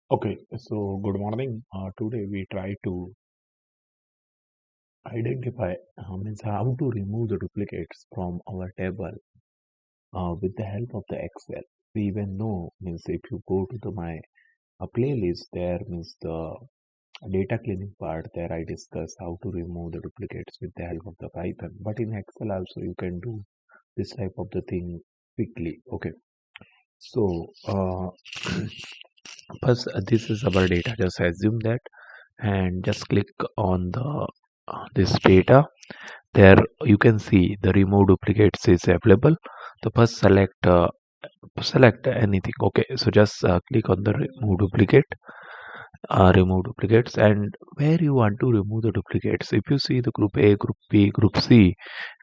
Okay, so good morning. Today we try to identify means how to remove the duplicates from our table with the help of the Excel. We even know means if you go to the my playlist, there means the data cleaning part. There I discuss how to remove the duplicates with the help of the Python. But in Excel also you can do this type of the thing quickly. Okay, so first this is our data. Just assume that and just click on the this data. There you can see the remove duplicates is available. So first select anything. Okay, so just click on the remove duplicates, and where you want to remove the duplicates. If you see the group A, group B, group C,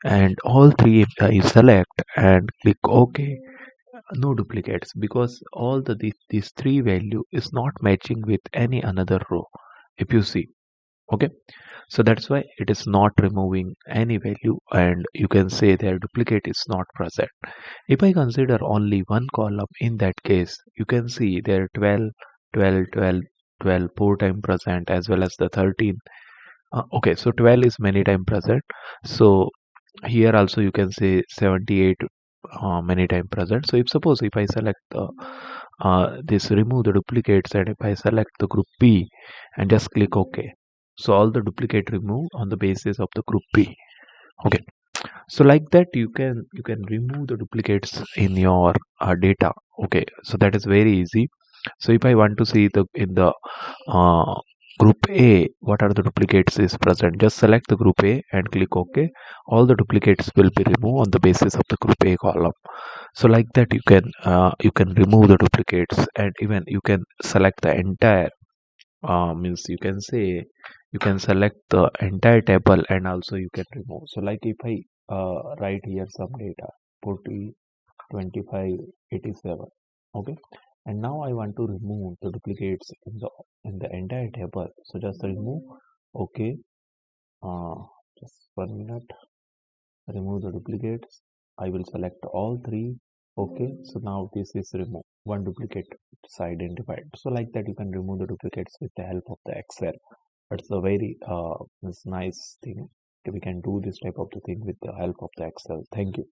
and all three you select and click OK. No duplicates, because all these three value is not matching with any another row. If you see, okay, so that's why it is not removing any value, and you can say their duplicate is not present. If I consider only one column, in that case you can see there 12, 12, 12, 12 four time present, as well as the 13. Okay, so 12 is many time present. So here also you can say 78 many time present. So if suppose if I select this remove the duplicates, and if I select the group B and just click OK, so all the duplicate remove on the basis of the group B. Okay, so like that you can remove the duplicates in your data. Okay, so that is very easy. So if I want to see the in the uh, group A what are the duplicates is present, just select the group A and click OK. All the duplicates will be removed on the basis of the group A column. So like that you can remove the duplicates, and even you can select the entire means you can say you can select the entire table, and also you can remove. So like if I write here some data 40, 25, 87. Okay, and now I want to remove the duplicates in the entire table. So just remove. Okay, uh, just 1 minute. Remove the duplicates. I will select all three. Okay, so now this is removed. One duplicate is identified. So like that you can remove the duplicates with the help of the Excel. It's a very this nice thing. We can do this type of the thing with the help of the Excel. Thank you.